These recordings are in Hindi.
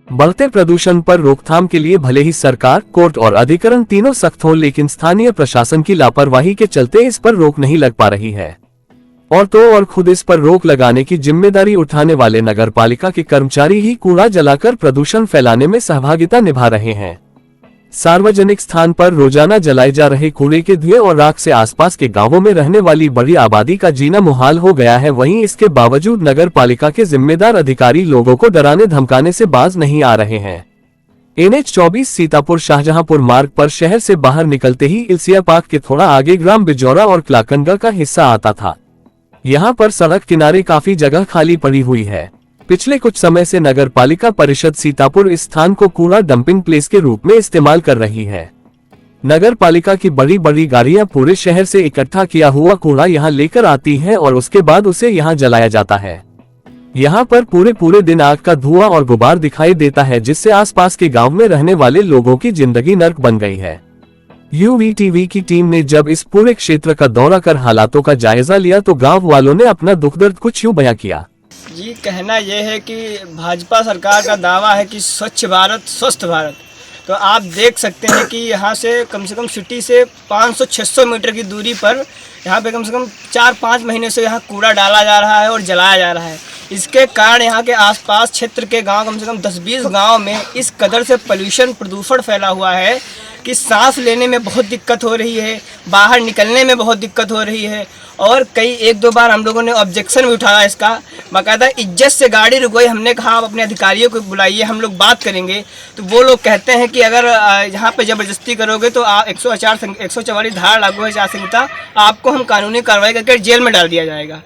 बढ़ते प्रदूषण पर रोकथाम के लिए भले ही सरकार, कोर्ट और अधिकरण तीनों सख्त हों, लेकिन स्थानीय प्रशासन की लापरवाही के चलते इस पर रोक नहीं लग पा रही है। और तो और खुद इस पर रोक लगाने की जिम्मेदारी उठाने वाले नगरपालिका के कर्मचारी ही कूड़ा जलाकर प्रदूषण फैलाने में सहभागिता निभा रहे हैं। सार्वजनिक स्थान पर रोजाना जलाए जा रहे कूड़े के धुएं और राख से आसपास के गांवों में रहने वाली बड़ी आबादी का जीना मुहाल हो गया है। वहीं इसके बावजूद नगर पालिका के जिम्मेदार अधिकारी लोगों को डराने धमकाने से बाज नहीं आ रहे हैं। NH 24 सीतापुर शाहजहांपुर मार्ग पर शहर से बाहर निकलते ही इल्सिया पार्क के थोड़ा आगे ग्राम बिजौरा और क्लाकंगा का हिस्सा आता था। यहाँ पर सड़क किनारे काफी जगह खाली पड़ी हुई है। पिछले कुछ समय से नगर पालिका परिषद सीतापुर इस स्थान को कूड़ा डंपिंग प्लेस के रूप में इस्तेमाल कर रही है। नगर पालिका की बड़ी बड़ी गाड़ियां पूरे शहर से इकट्ठा किया हुआ कूड़ा यहां लेकर आती हैं और उसके बाद उसे यहां जलाया जाता है। यहां पर पूरे दिन आग का धुआं और गुबार दिखाई देता है, जिससे आसपास के गांव में रहने वाले लोगों की जिंदगी नर्क बन गई है। UVTV की टीम ने जब इस पूरे क्षेत्र का दौरा कर हालातों का जायजा लिया तो गाँव वालों ने अपना दुख दर्द कुछ यूं बयां किया। जी, कहना यह है कि भाजपा सरकार का दावा है कि स्वच्छ भारत स्वस्थ भारत, तो आप देख सकते हैं कि यहाँ से कम सिटी से 500-600 मीटर की दूरी पर यहाँ पे कम से कम 4-5 महीने से यहाँ कूड़ा डाला जा रहा है और जलाया जा रहा है। इसके कारण यहाँ के आसपास क्षेत्र के गांव कम से कम 10-20 गांव में इस कदर से प्रदूषण फैला हुआ है कि सांस लेने में बहुत दिक्कत हो रही है, बाहर निकलने में बहुत दिक्कत हो रही है। और कई 1-2 बार हम लोगों ने ऑब्जेक्शन भी उठाया इसका, बाकायदा इज्जत से गाड़ी रुकवाई। हमने कहा आप अपने अधिकारियों को बुलाइए, हम लोग बात करेंगे। तो वो लोग कहते हैं कि अगर यहाँ पे ज़बरदस्ती करोगे तो 144 धारा लागू है आचार संहिता, आपको हम कानूनी कार्रवाई करके जेल में डाल दिया जाएगा।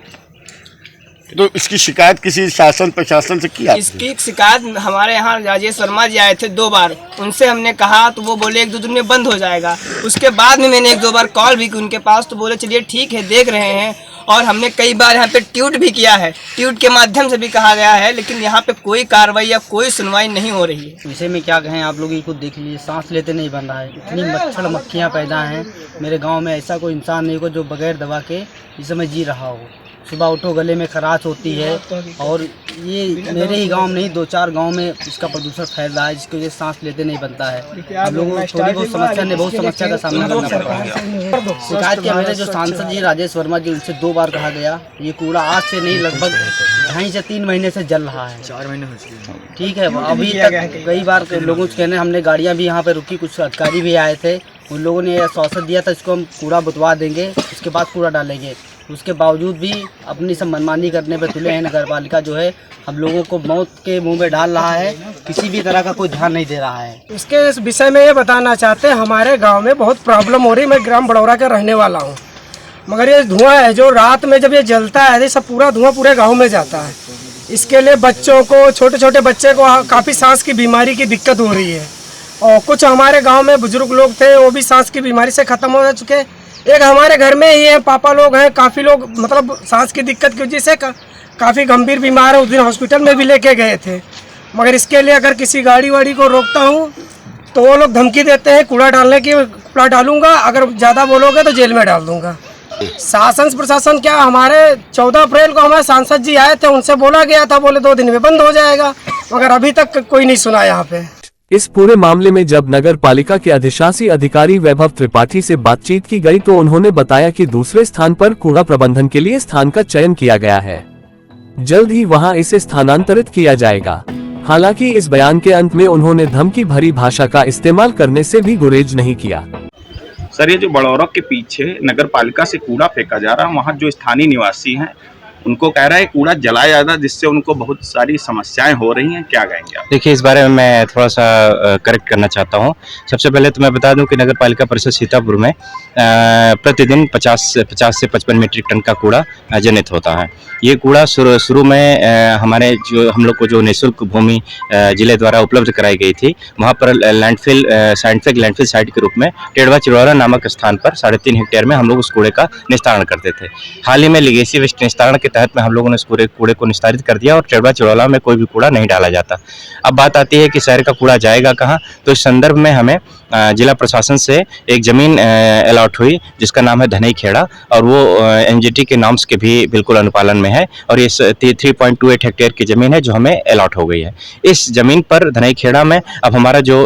तो इसकी शिकायत किसी शासन प्रशासन से की? इसकी शिकायत हमारे यहाँ राजेश वर्मा जी आए थे 2 बार, उनसे हमने कहा तो वो बोले 1-2 दिन में बंद हो जाएगा। उसके बाद में मैंने 1-2 बार कॉल भी की उनके पास, तो बोले चलिए ठीक है देख रहे हैं। और हमने कई बार यहाँ पे ट्वीट भी किया है, ट्वीट के माध्यम से भी कहा गया है, लेकिन यहाँ पे कोई कार्रवाई या कोई सुनवाई नहीं हो रही है। विषय में क्या कहें, आप लोग खुद देख लीजिए, सांस लेते नहीं बन रहा है। इतनी मच्छर मक्खियाँ पैदा हैं। मेरे गाँव में ऐसा कोई इंसान नहीं हो जो बगैर दवा के इस समय जी रहा हो। सुबह उठो गले में खराश होती है, और ये मेरे ही गांव में नहीं 2-4 गांव में इसका प्रदूषण फैल रहा है, जिसकी वजह से सांस लेते नहीं बनता है। हम लोगों को थोड़ी बहुत समस्या का सामना करना पड़ रहा है। शिकायत के मेरे जो सांसद जी राजेश वर्मा जी, उनसे 2 बार कहा गया, ये कूड़ा आज से नहीं लगभग 2.5 से 3 महीने से जल रहा है। 4 महीने हो चुके हैं। ठीक है, अभी तक कई बार लोगों से कहने हमने गाड़ियाँ भी यहाँ पर रुकी, कुछ अधिकारी भी आए थे, उन लोगों ने आश्वासन दिया था इसको हम कूड़ा बुतवा देंगे, उसके बाद कूड़ा डालेंगे। उसके बावजूद भी अपनी सब मनमानी करने पर तुले हैं। नगर पालिका जो है हम लोगों को मौत के मुंह में डाल रहा है, किसी भी तरह का कोई ध्यान नहीं दे रहा है। इसके विषय में ये बताना चाहते हैं, हमारे गांव में बहुत प्रॉब्लम हो रही है। मैं ग्राम बड़ौरा का रहने वाला हूं, मगर ये धुआं है जो रात में जब ये जलता है, सब पूरा धुआं पूरे गाँव में जाता है। इसके लिए बच्चों को, छोटे बच्चे को काफ़ी सांस की बीमारी की दिक्कत हो रही है। और कुछ हमारे गाँव में बुजुर्ग लोग थे, वो भी सांस की बीमारी से ख़त्म हो चुके। एक हमारे घर में ही है, पापा लोग हैं, काफ़ी लोग मतलब सांस की दिक्कत की वजह से काफ़ी गंभीर बीमार है। उस दिन हॉस्पिटल में भी लेके गए थे। मगर इसके लिए अगर किसी गाड़ी वाड़ी को रोकता हूँ तो वो लोग धमकी देते हैं कूड़ा डालने की, कूड़ा डालूंगा, अगर ज़्यादा बोलोगे तो जेल में डाल दूंगा। शासन प्रशासन क्या, हमारे 14 अप्रैल को हमारे सांसद जी आए थे, उनसे बोला गया था, बोले 2 दिन में बंद हो जाएगा, मगर अभी तक कोई नहीं सुना यहाँ पे। इस पूरे मामले में जब नगर पालिका के अधिशासी अधिकारी वैभव त्रिपाठी से बातचीत की गई तो उन्होंने बताया कि दूसरे स्थान पर कूड़ा प्रबंधन के लिए स्थान का चयन किया गया है, जल्द ही वहां इसे स्थानांतरित किया जाएगा। हालांकि इस बयान के अंत में उन्होंने धमकी भरी भाषा का इस्तेमाल करने से भी गुरेज नहीं किया। सर, ये जो बड़ौरा के पीछे नगर पालिका से कूड़ा फेंका जा रहा है, वहाँ जो स्थानीय निवासी हैं उनको कह रहा है कूड़ा जलाया जाता है, जिससे उनको बहुत सारी समस्याएं हो रही हैं। क्या कहेंगे आप? देखिए, इस बारे में मैं थोड़ा सा करेक्ट करना चाहता हूं। सबसे पहले तो मैं बता दूं कि नगर पालिका परिषद सीतापुर में प्रतिदिन 50 से 55 मीट्रिक टन का कूड़ा जनित होता है। ये कूड़ा शुरू में हमारे जो हम लोग को जो निःशुल्क भूमि जिले द्वारा उपलब्ध कराई गई थी, वहाँ पर लैंडफिल साइंटिफिक लैंडफिल साइट के रूप में टेढ़वा चिड़ौरा नामक स्थान पर 3.5 हेक्टेयर में हम लोग उस कूड़े का निस्तारण करते थे। हाल ही में लीगेसी वेस्ट निस्तारण के तहत में हम लोगों ने इस कूड़े को निस्तारित कर दिया और टेढ़वा चिड़ौला में कोई भी कूड़ा नहीं डाला जाता। अब बात आती है कि शहर का कूड़ा जाएगा कहाँ, तो इस संदर्भ में हमें जिला प्रशासन से एक जमीन अलॉट हुई जिसका नाम है धनई खेड़ा, और वो एनजीटी के नॉर्म्स के भी बिल्कुल अनुपालन में है, और ये 3.28 हेक्टेयर की जमीन है जो हमें अलॉट हो गई है। इस जमीन पर धनई खेड़ा में अब हमारा जो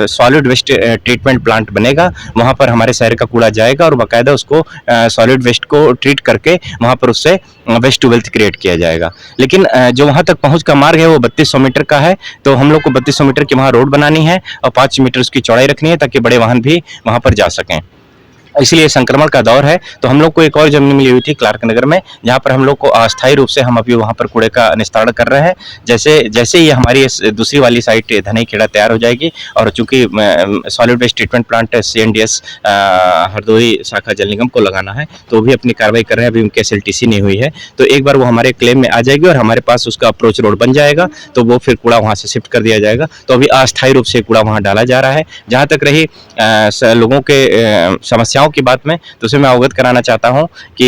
सॉलिड वेस्ट ट्रीटमेंट प्लांट बनेगा, वहाँ पर हमारे शहर का कूड़ा जाएगा और बाकायदा उसको सॉलिड वेस्ट को ट्रीट करके वहाँ पर उससे वेस्ट टू वेल्थ क्रिएट किया जाएगा। लेकिन जो वहाँ तक पहुँच का मार्ग है वो 3200 मीटर का है, तो हम लोग को 3200 मीटर की वहाँ रोड बनानी है और 5 मीटर उसकी चौड़ाई रखनी है ताकि बड़े वाहन भी वहाँ पर जा सकें। इसलिए संक्रमण का दौर है, तो हम लोग को एक और जमीन मिली हुई थी क्लार्क नगर में, जहाँ पर हम लोग को अस्थायी रूप से हम अभी वहाँ पर कूड़े का निस्तारण कर रहे हैं। जैसे ये हमारी दूसरी वाली साइट धनई खेड़ा तैयार हो जाएगी, और चूंकि solid waste treatment plant CNDS Hardoi शाखा जल निगम को लगाना है, तो भी अपनी कार्रवाई कर रहे हैं, अभी उनकी SLTC नहीं हुई है। तो एक बार वो हमारे क्लेम में आ जाएगी और हमारे पास उसका अप्रोच रोड बन जाएगा, तो वो फिर कूड़ा वहाँ से शिफ्ट कर दिया जाएगा। तो अभी अस्थायी रूप से कूड़ा वहाँ डाला जा रहा है। जहाँ तक रही लोगों के समस्याओं की बात में, तो उसे मैं अवगत कराना चाहता हूं कि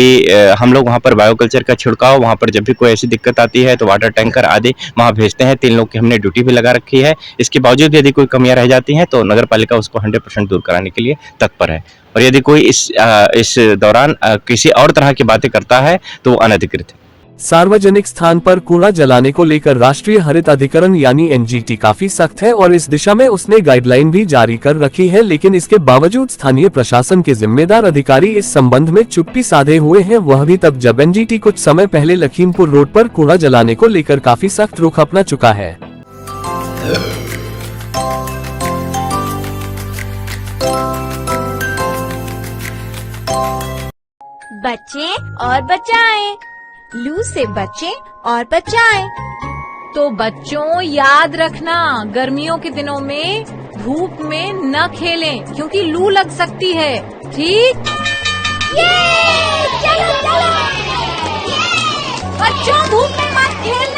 हम लोग वहां पर बायोकल्चर का छिड़काव, वहां पर जब भी कोई ऐसी दिक्कत आती है तो वाटर टैंकर आदि वहां भेजते हैं। 3 लोग की हमने ड्यूटी भी लगा रखी है। इसके बावजूद यदि कोई कमियां रह जाती हैं तो नगर पालिका उसको 100% दूर कराने के लिए तत्पर है, और यदि कोई इस दौरान किसी और तरह की बातें करता है तो वो अनधिकृत है। सार्वजनिक स्थान पर कूड़ा जलाने को लेकर राष्ट्रीय हरित अधिकरण यानी NGT काफी सख्त है और इस दिशा में उसने गाइडलाइन भी जारी कर रखी है, लेकिन इसके बावजूद स्थानीय प्रशासन के जिम्मेदार अधिकारी इस संबंध में चुप्पी साधे हुए हैं, वह भी तब जब NGT कुछ समय पहले लखीमपुर रोड पर कूड़ा जलाने को लेकर काफी सख्त रुख अपना चुका है। बचें और बचाएं, लू से बचें और बचाएं। तो बच्चों याद रखना, गर्मियों के दिनों में धूप में न खेलें क्योंकि लू लग सकती है, ठीक? चलो चलो, बच्चों धूप में मत खेलना।